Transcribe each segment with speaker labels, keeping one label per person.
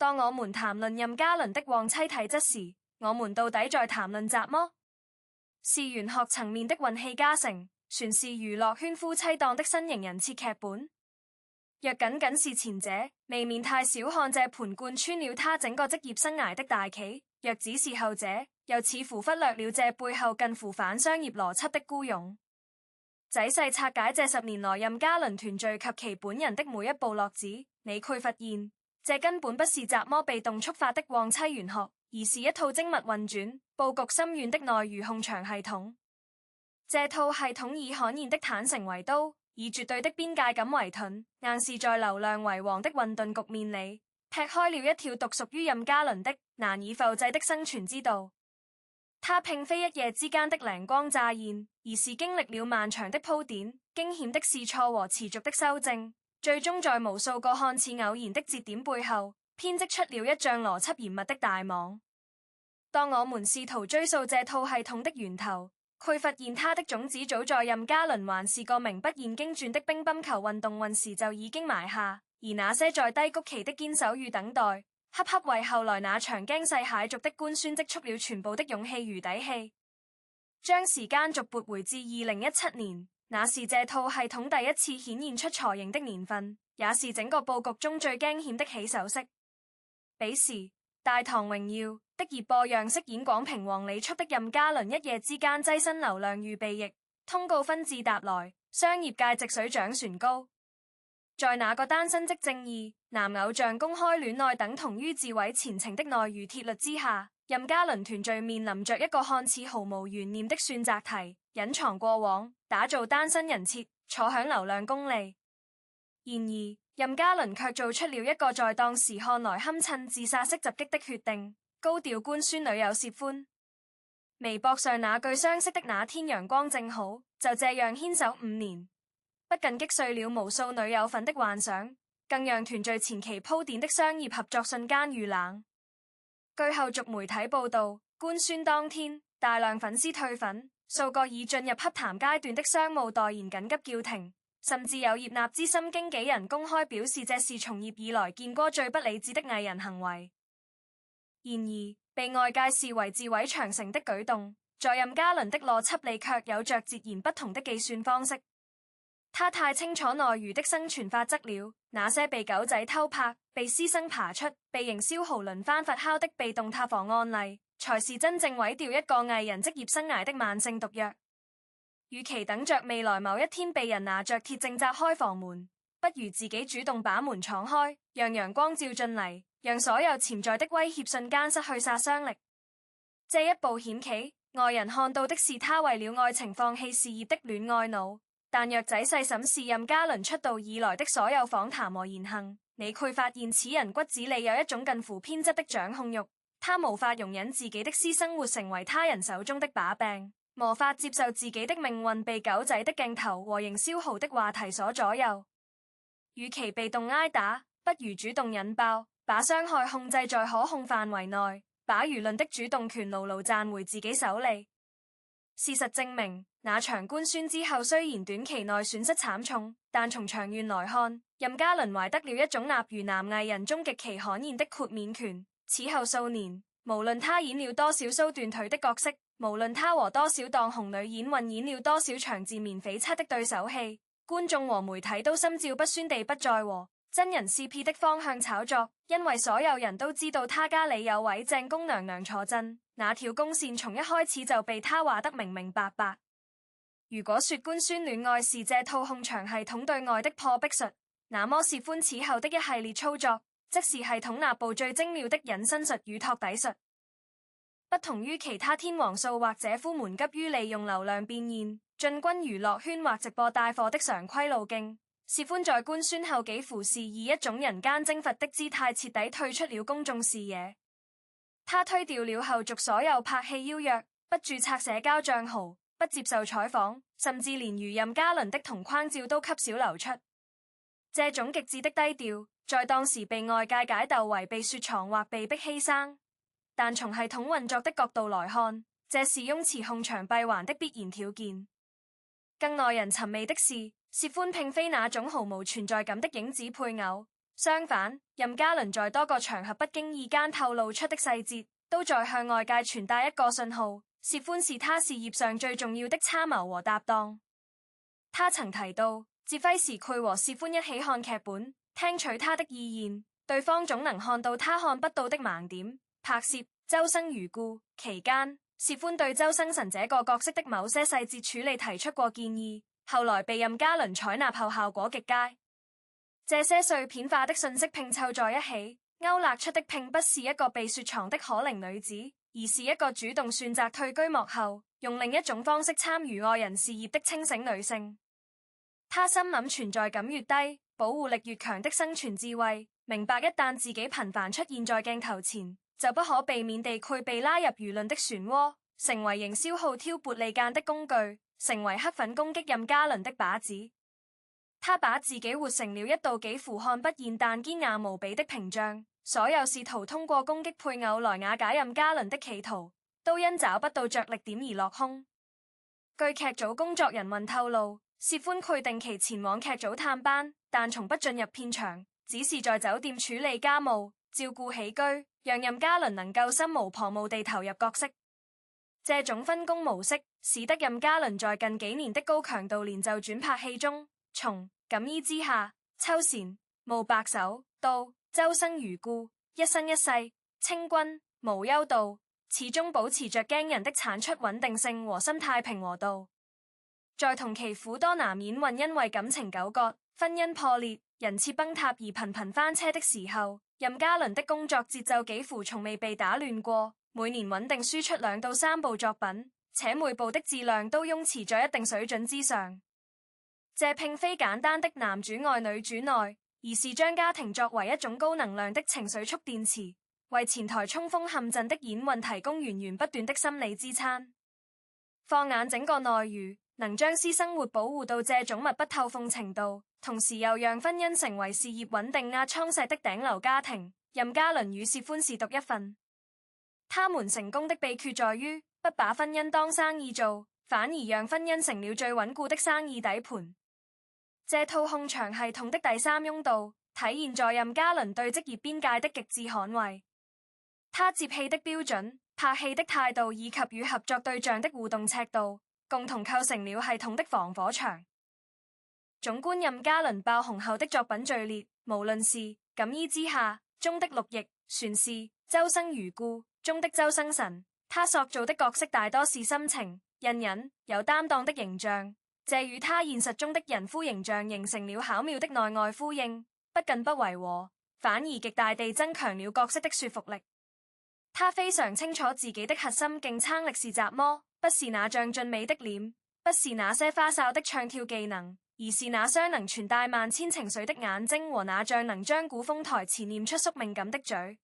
Speaker 1: 當我們談論任嘉倫的旺妻體質時，我們到底在談論雜麼？是玄學層面的運氣加成，全是娛樂圈夫妻檔的新型人設劇本。若僅僅是前者，未免太小看這盤貫穿了他整個職業生涯的大棋；若只是後者，又似乎忽略了這背後近乎反商業邏輯的孤勇。仔細拆解這10年來任嘉倫團聚及其本人的每一步落子，你會發現，這根本不是雜麼被動觸發的旺妻玄學，而是一套精密運轉、布局深遠的內娛控場系統。這套系統以罕見的坦誠為刀，以絕對的邊界感為盾，硬是在流量為王的混沌局面裡，劈開了一條獨屬於任嘉倫的難以複製的生存之道。他並非一夜之間的靈光乍現，而是經歷了漫長的鋪墊、驚險的試錯和持續的修正，最終在無數個看似偶然的節點背後，編織出了一仗邏輯嚴密的大網。當我們試圖追溯這套系統的源頭，會發現它的種子早在任嘉倫還是個名不見經傳的乒乓球運動運時就已經埋下，而那些在低谷期的堅守與等待，恰恰為後來那場驚世駭俗的官宣積蓄了全部的勇氣與底氣。將時間續撥回至2017年，那是這套系統第一次顯現出雛形的年份，也是整個布局中最驚險的起手式。彼時大唐榮耀的熱播樣式演廣平王李速的任嘉倫一夜之間躋身流量預備役，通告紛至沓來，商業界直水漲船高。在那個單身即正義、男偶像公開戀愛等同於自毀前程的內娛鐵律之下，任嘉倫團聚面臨着一個看似毫無懸念的選擇題：隱藏過往，打造單身人設，坐享流量功利。然而任嘉倫卻做出了一個在當時看來堪稱自殺式襲擊的決定，高調官宣女友涉歡。微博上那句相識的那天陽光正好，就這樣牽手5年。不僅擊碎了無數女友粉的幻想，更讓團聚前期鋪墊的商業合作瞬間遇冷。據後續媒體報道，官宣當天，大量粉絲退粉，數個已進入洽談階段的商務代言緊急叫停，甚至有葉納資深經紀人公開表示這是從業以來見過最不理智的藝人行為。然而，被外界視為自毀長城的舉動，在任嘉倫的邏輯裡卻有着截然不同的計算方式。他太清楚內娛的生存法則了，那些被狗仔偷拍、被私生爬出、被營銷號輪番發酵的被動塌房案例，才是真正毀掉一個藝人職業生涯的慢性毒藥。與其等着未來某一天被人拿着鐵證砸開房門，不如自己主動把門敞開，讓陽光照進嚟，讓所有潛在的威脅瞬間失去殺傷力。這一步險棋，外人看到的是他為了愛情放棄事業的戀愛腦。但若仔細審視任嘉倫出道以來的所有訪談和言行，你會發現此人骨子裡有一種近乎偏執的掌控欲。他無法容忍自己的私生活成為他人手中的把柄，無法接受自己的命運被狗仔的鏡頭和營銷號的話題所左右。與其被動挨打，不如主動引爆，把傷害控制在可控範圍內，把輿論的主動權牢牢賺回自己手裡。事實證明，那場官宣之後，雖然短期內損失慘重，但從長遠來看，任嘉倫懷得了一種納於男藝人中極其罕見的豁免權。此後數年，無論他演了多少騷斷腿的角色，無論他和多少當紅女演混演了多少場自眠匪妻的對手戲，觀眾和媒體都心照不宣地不再和真人 CP 的方向炒作，因為所有人都知道他家裡有位正宮娘娘坐鎮，那條公線從一開始就被他畫得明明白白。如果說官宣戀愛是這套控場系統對外的破壁術，那麼涉歡此後的一系列操作，則是系統內部最精妙的隱身術與托底術。不同於其他天王素或姐夫們急於利用流量變現、進軍娛樂圈或直播帶貨的常規路徑，涉歡在官宣後幾乎是以一種人間蒸發的姿態徹底退出了公眾視野。他推掉了後續所有拍戲邀約，不註冊社交賬號，不接受採訪，甚至連如任嘉倫的同框照都極少流出。這種極致的低調，在當時被外界解讀為被雪藏或被迫犧牲，但從系統運作的角度來看，這是擁持控場閉環的必然條件。更耐人尋味的是，涉歡並非那種毫無存在感的影子配偶，相反，任嘉倫在多個場合不經意間透露出的細節，都在向外界傳達一個信號：薛歡是他事業上最重要的參謀和搭檔。他曾提到，接揮時佢和薛歡一起看劇本，聽取他的意見，對方總能看到他看不到的盲點。拍攝《周生如故》期間，薛歡對周生辰這個角色的某些細節處理提出過建議，後來被任嘉倫採納後效果極佳。這些碎片化的信息拼湊在一起，勾勒出的並不是一個被雪藏的可憐女子，而是一個主動選擇退居幕後，用另一種方式參與愛人事業的清醒女性。她深諳存在感越低，保護力越強的生存智慧，明白一旦自己頻繁出現在鏡頭前，就不可避免地佢被拉入輿論的漩渦，成為營銷號挑撥離間的工具，成為黑粉攻擊任嘉倫的靶子。他把自己活成了一道幾乎看不見但堅硬無比的屏障，所有試圖通過攻擊配偶來瓦解任嘉倫的企圖，都因找不到着力點而落空。據劇組工作人員透露，薛歡佢定期前往劇組探班，但從不進入片場，只是在酒店處理家務、照顧起居，讓任嘉倫能夠心無旁騖地投入角色。這種分工模式，使得任嘉倫在近幾年的高強度連袖轉拍戲中，從錦衣之下、秋蟬、慕白首到周生如故、一生一世、清君、無憂道，始終保持着驚人的產出穩定性和心態平和度。在同期苦多男演運因為感情糾葛、婚姻破裂、人設崩塌而頻頻翻車的時候，任嘉倫的工作節奏幾乎從未被打亂過，每年穩定輸出2到3部作品，且每部的質量都擁持在一定水準之上。這並非簡單的男主外女主內，而是將家庭作為一種高能量的情緒蓄電池，為前台衝鋒陷陣的演運提供源源不斷的心理支撐。放眼整個內娛，能將私生活保護到這種密不透風程度，同時又讓婚姻成為事業穩定壓艙石的頂流家庭，任嘉倫與薛歡是獨一份。他們成功的秘訣在於不把婚姻當生意做，反而讓婚姻成了最穩固的生意底盤。這套控場系統的第三擁道，體現在任嘉倫對職業邊界的極致捍衛。他接戲的標準、拍戲的態度以及與合作對象的互動尺度，共同構成了系統的防火牆。縱觀任嘉倫爆紅後的作品序列，無論是《錦衣之下》中的陸毅、船氏、周生如故中的周生辰，他塑造的角色大多是深情、隱忍、有擔當的形象。這與他現實中的人夫形象形成了巧妙的內外呼應，不近不違和，反而極大地增強了角色的說服力。他非常清楚自己的核心競爭力是雜麼，不是那像俊美的臉，不是那些花哨的唱跳技能，而是那雙能傳帶萬千情緒的眼睛和那像能將古風台詞念出宿命感的嘴。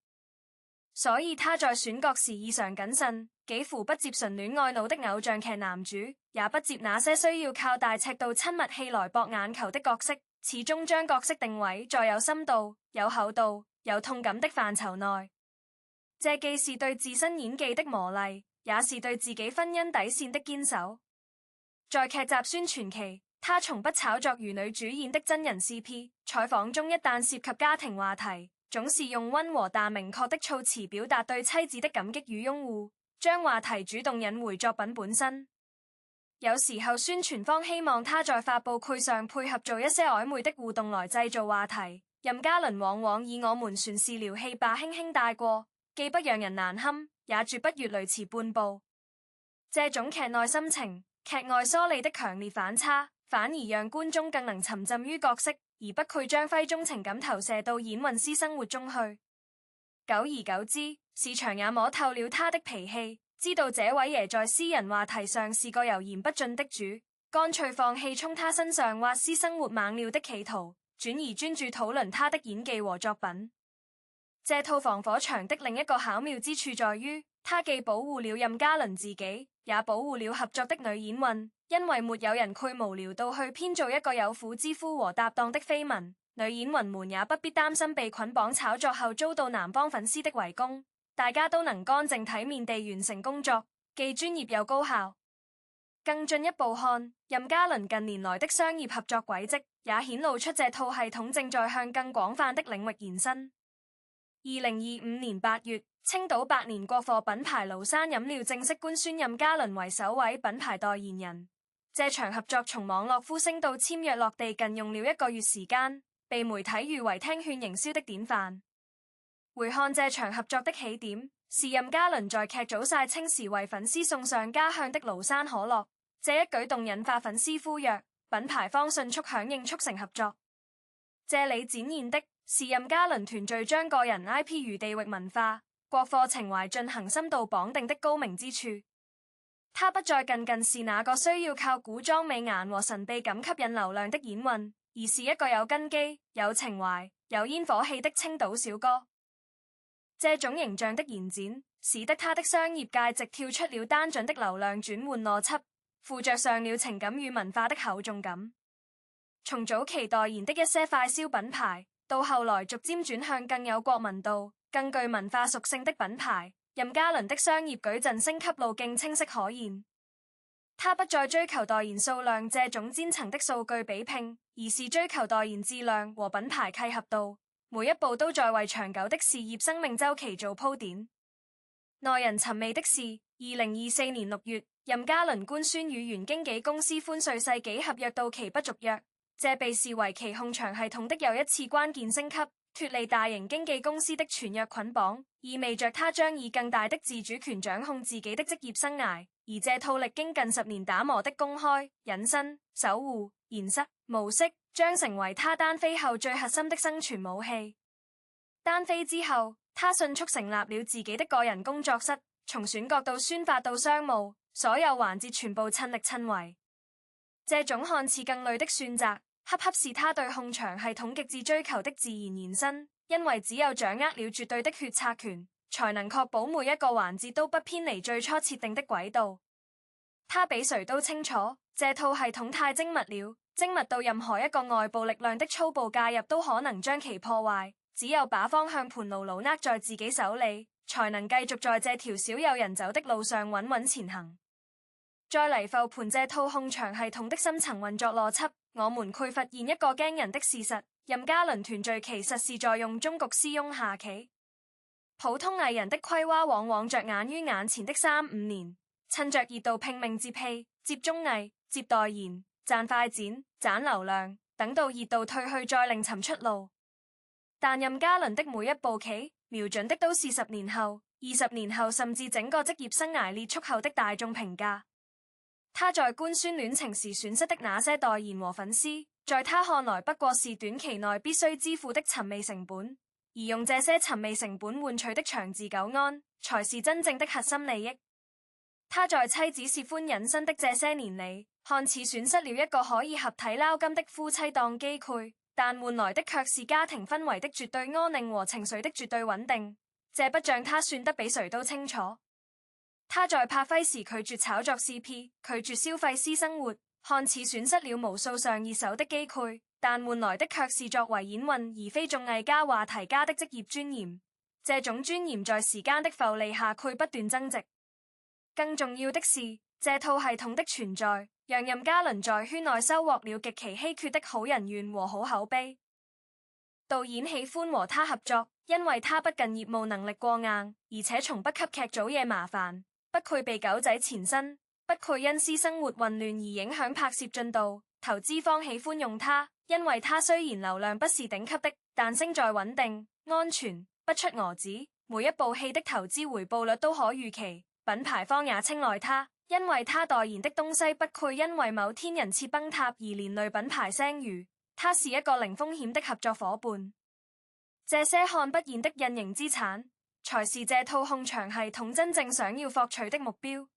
Speaker 1: 所以他在選角時異常謹慎，幾乎不接純戀愛腦的偶像劇男主，也不接那些需要靠大尺度親密戲來博眼球的角色，始終將角色定位在有深度、有厚度、有痛感的範疇內。這既是對自身演技的磨礪，也是對自己婚姻底線的堅守。在劇集宣傳期，他從不炒作如女主演的真人 CP， 採訪中一旦涉及家庭話題，總是用溫和但明確的措辭表達對妻子的感激與擁護，將話題主動引回作品本身。有時候宣傳方希望他在發布會上配合做一些曖昧的互動來製造話題，任嘉倫往往以我們船是聊戲吧輕輕帶過，既不讓人難堪，也絕不越雷池半步。這種劇內心情、劇外疏離的強烈反差，反而讓觀眾更能沉浸於角色，而不愧將揮中情感投射到演運私生活中去。久而久之，市場也摸透了他的脾氣，知道這位爺在私人話題上是個油鹽不進的主，乾脆放棄衝他身上挖私生活猛料的企圖，轉而專注討論他的演技和作品。這套防火牆的另一個巧妙之處在於，他既保護了任嘉倫自己，也保護了合作的女演運，因為沒有人會無聊到去編造一個有婦之夫和搭檔的緋聞，女演員們也不必擔心被捆綁炒作後遭到男方粉絲的圍攻，大家都能乾淨體面地完成工作，既專業又高效。更進一步看，任嘉倫近年來的商業合作軌跡，也顯露出這套系統正在向更廣泛的領域延伸。2025年8月，青島百年國貨品牌廬山飲料正式官宣任嘉倫為首位品牌代言人。這場合作從網絡呼聲到簽約落地，僅用了1個月時間，被媒體譽為聽勸營銷的典範。回看這場合作的起點，是任嘉倫在劇組曬青時為粉絲送上家鄉的廬山可樂，這一舉動引發粉絲呼躍，品牌方迅速響應促成合作。這裡展現的是任嘉倫團聚將個人 IP 與地域文化、國貨情懷進行深度綁定的高明之處。他不再僅僅是那個需要靠古裝美顏和神秘感吸引流量的演運，而是一個有根基、有情懷、有煙火氣的青島小哥。這種形象的延展，使得他的商業界直跳出了單純的流量轉換邏輯，附着上了情感與文化的厚重感。從早期代言的一些快消品牌，到後來逐漸轉向更有國民度、更具文化屬性的品牌，任嘉倫的商業矩陣升級路徑清晰可言。他不再追求代言數量這種尖層的數據比拼，而是追求代言質量和品牌契合度，每一步都在為長久的事業生命週期做鋪墊。耐人尋味的是，2024年6月，任嘉倫官宣與原經紀公司寬瑞世紀合約到期不續約，這被視為其控場系統的又一次關鍵升級。脫離大型經紀公司的全約捆綁，意味着他將以更大的自主權掌控自己的職業生涯。而這套歷經近10年打磨的公開、隱身、守護、嚴肅模式，將成為他單飛後最核心的生存武器。單飛之後，他迅速成立了自己的個人工作室，從選角到宣發到商務，所有環節全部親力親為。這種看似更累的選擇，恰恰是他對控場系統極致追求的自然延伸，因為只有掌握了絕對的決策權，才能確保每一個環節都不偏離最初設定的軌道。他比誰都清楚，這套系統太精密了，精密到任何一個外部力量的粗暴介入都可能將其破壞。只有把方向盤牢牢握在自己手裏，才能繼續在這條少有人走的路上穩穩前行。再嚟復盤這套控場系統的深層運作邏輯，我們會發現一個驚人的事實：任嘉倫團聚其實是在用中局施翁下棋。普通藝人的規劃往往着眼於眼前的3-5年，趁着熱度拼命接戲、接綜藝、接代言、賺快錢、賺流量，等到熱度退去再另尋出路。但任嘉倫的每一步棋，瞄準的都是10年後、20年後，甚至整個職業生涯列速後的大眾評價。他在官宣戀情時損失的那些代言和粉絲，在他看來不過是短期內必須支付的尋味成本，而用這些尋味成本換取的長治久安，才是真正的核心利益。他在妻子薛歡隱身的這些年裡，看似損失了一個可以合體撈金的夫妻檔機會，但換來的卻是家庭氛圍的絕對安寧和情緒的絕對穩定。這不像他算得比誰都清楚。他在拍輝時拒絕炒作 CP， 拒絕消費私生活，看似損失了無數上熱搜的機會，但換來的卻是作為演運而非綜藝加話題加的職業尊嚴。這種尊嚴在時間的浮利下佢不斷增值。更重要的是，這套系統的存在，讓任嘉倫在圈內收穫了極其稀缺的好人緣和好口碑。導演喜歡和他合作，因為他不僅業務能力過硬，而且從不給劇組惹麻煩，不配被狗仔纏身，不配因私生活混亂而影響拍攝進度。投資方喜歡用他，因為他雖然流量不是頂級的，但勝在穩定、安全、不出蛾子，每一部戲的投資回報率都可預期。品牌方也青睞他，因為他代言的東西不配因為某天人設崩塌而連累品牌聲譽。他是一個零風險的合作夥伴。這些看不見的隱形資產，才是這套控場系統真正想要獲取的目標。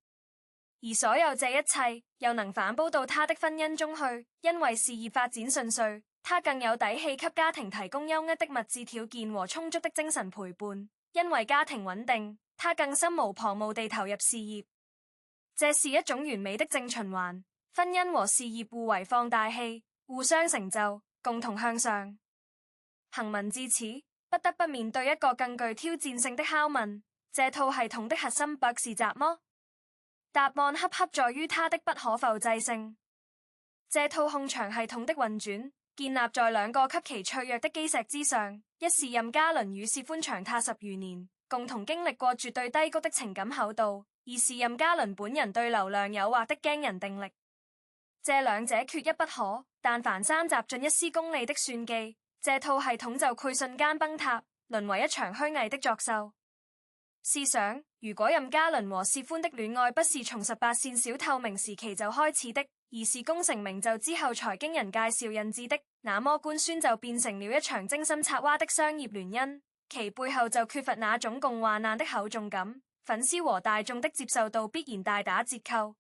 Speaker 1: 而所有這一切又能反哺到他的婚姻中去，因為事業發展順遂，他更有底氣給家庭提供優渥的物質條件和充足的精神陪伴。因為家庭穩定，他更心無旁騖地投入事業。這是一種完美的正循環，婚姻和事業互為放大器，互相成就，共同向上。行文至此，不得不面對一個更具挑戰性的拷問：這套系統的核心 bug 是雜麼？答案恰恰在於它的不可複製性。這套控場系統的運轉，建立在兩個極其脆弱的基石之上。一是任嘉倫與薛歡長達10餘年，共同經歷過絕對低谷的情感厚度；二是任嘉倫本人對流量誘惑的驚人定力。這兩者缺一不可，但凡三集進一絲公里的算計，這套系統就會瞬間崩塌，淪為一場虛偽的作秀。試想，如果任嘉倫和薛歡的戀愛不是從18線小透明時期就開始的，而是功成名就之後才經人介紹引致的，那麼官宣就變成了一場精心策劃的商業聯姻，其背後就缺乏那種共患難的厚重感，粉絲和大眾的接受度必然大打折扣。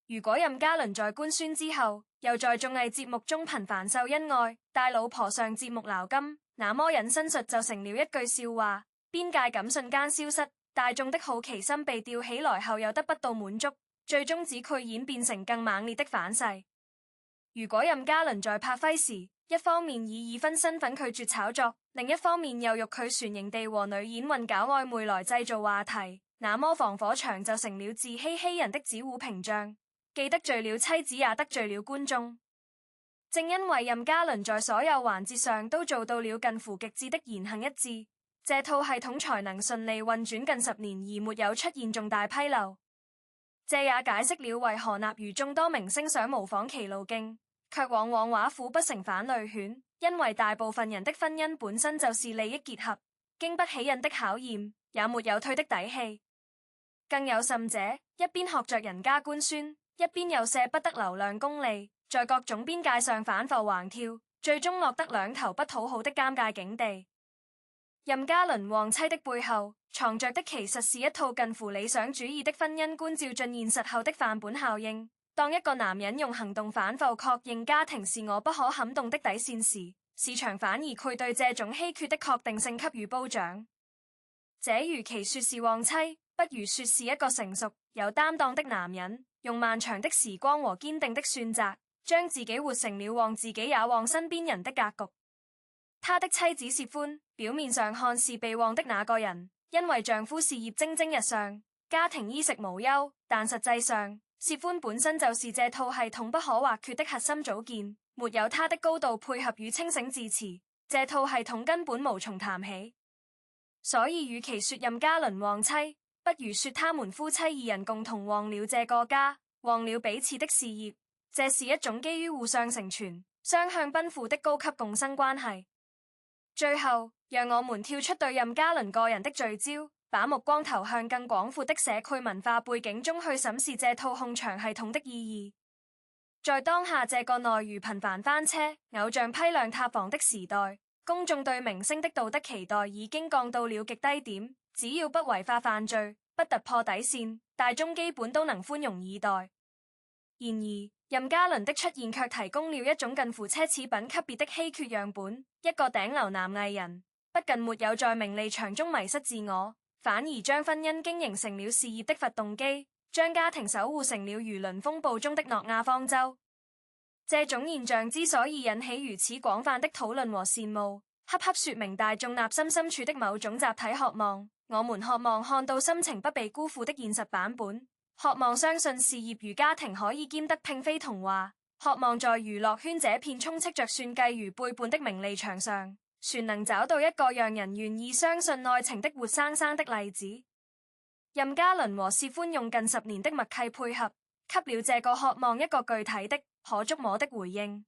Speaker 1: 如果任嘉倫在官宣之後，又在綜藝節目中頻繁秀恩愛，帶老婆上節目撈金，那麼隱身術就成了一句笑話，邊界感瞬間消失，大眾的好奇心被吊起來後又得不到滿足，最終只會演變成更猛烈的反噬。如果任嘉倫在拍輝時，一方面以已婚身份拒絕炒作，另一方面又欲拒船型地和女演混搞曖昧來製造話題，那麼防火牆就成了自欺欺人的紙糊屏障，既得罪了妻子也得罪了觀眾。正因為任嘉倫在所有環節上都做到了近乎極致的言行一致，這套系統才能順利運轉近10年而沒有出現重大紕漏。這也解釋了為何納如眾多明星想模仿其路徑，卻往往畫虎不成反類犬，因為大部分人的婚姻本身就是利益結合，經不起人的考驗，也沒有退的底氣。更有甚者，一邊學着人家官宣，一邊又捨不得流量功利，在各種邊界上反覆橫跳，最終落得兩頭不討好的尷尬境地。任嘉倫旺妻的背後藏着的其實是一套近乎理想主義的婚姻觀，照進現實後的範本效應。當一個男人用行動反覆確認家庭是我不可撼動的底線時，市場反而會對這種稀缺的確定性給予褒獎。這與其說是旺妻，不如說是一個成熟有擔當的男人，用漫長的時光和堅定的選擇，將自己活成了旺自己也旺身邊人的格局。他的妻子薛歡表面上看是被旺的那個人，因為丈夫事業蒸蒸日上，家庭衣食無憂，但實際上薛歡本身就是這套系統不可或缺的核心組件，沒有他的高度配合與清醒自持，這套系統根本無從談起。所以與其說任嘉倫旺妻，不如說他們夫妻二人共同旺了這個家，旺了彼此的事業。這是一種基於互相成全、雙向奔赴的高級共生關係。最後，讓我們跳出對任嘉倫個人的聚焦，把目光投向更廣闊的社區文化背景中去審視這套控場系統的意義。在當下這個內娛頻繁翻車、偶像批量塌房的時代，公眾對明星的道德期待已經降到了極低點，只要不違法犯罪、不突破底線，大眾基本都能寬容以待。然而，任嘉倫的出現卻提供了一種近乎奢侈品級別的稀缺樣本，一個頂流男藝人，不僅沒有在名利場中迷失自我，反而將婚姻經營成了事業的發動機，將家庭守護成了輿論風暴中的諾亞方舟。這種現象之所以引起如此廣泛的討論和羨慕，恰恰說明大眾內心深處的某種集體渴望。我們渴望看到深情不被辜負的現實版本，渴望相信事業與家庭可以兼得，並非童話。渴望在娛樂圈這片充斥着算計與背叛的名利場上，船能找到一個讓人願意相信愛情的活生生的例子。任嘉倫和薛歡用近10年的默契配合，給了這個渴望一個具體的、可觸摸的回應。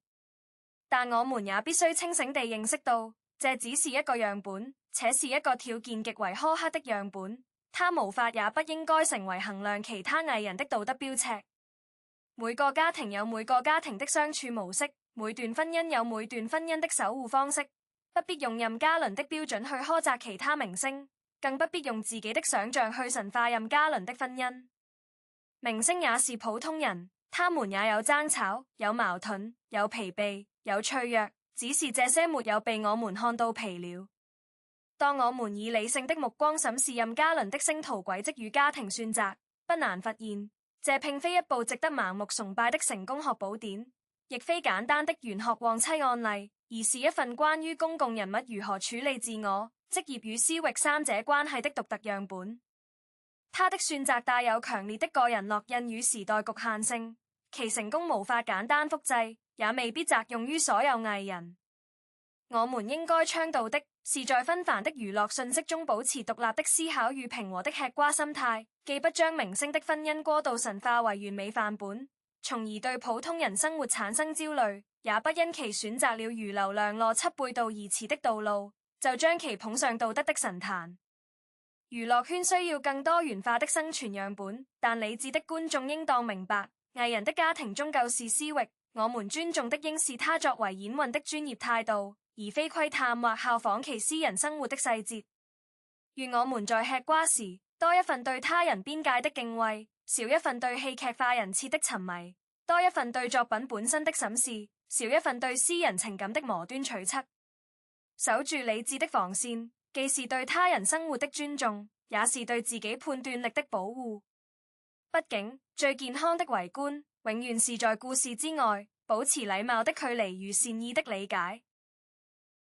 Speaker 1: 但我們也必須清醒地認識到，這只是一個樣本，且是一個條件極為苛刻的樣本。它無法也不應該成為衡量其他藝人的道德標尺。每個家庭有每個家庭的相處模式，每段婚姻有每段婚姻的守護方式，不必用任嘉倫的標準去苛責其他明星，更不必用自己的想象去神化任嘉倫的婚姻。明星也是普通人，他們也有爭吵，有矛盾，有疲憊，有脆弱，只是這些沒有被我們看到疲了。當我們以理性的目光審視任嘉倫的星途軌跡與家庭選擇，不難發現，這並非一部值得盲目崇拜的成功學寶典，亦非簡單的玄學旺妻案例，而是一份關於公共人物如何處理自我、職業與私域三者關係的獨特樣本。他的選擇帶有強烈的個人烙印與時代局限性，其成功無法簡單複製，也未必適用於所有藝人。我們應該倡導的是在紛繁的娛樂訊息中保持獨立的思考與平和的吃瓜心態，既不將明星的婚姻過度神化為完美範本，從而對普通人生活產生焦慮，也不因其選擇了娛流量邏輯背道而馳的道路，就將其捧上道德的神壇。娛樂圈需要更多元化的生存樣本，但理智的觀眾應當明白，藝人的家庭終究是私域，我們尊重的應是他作為演員的專業態度，而非窺探或效仿其私人生活的細節。願我們在吃瓜時多一份對他人邊界的敬畏，少一份對戲劇化人設的沉迷，多一份對作品本身的審視，少一份對私人情感的磨端取測。守住理智的防線，既是對他人生活的尊重，也是對自己判斷力的保護。畢竟最健康的圍觀永遠是在故事之外保持禮貌的距離與善意的理解。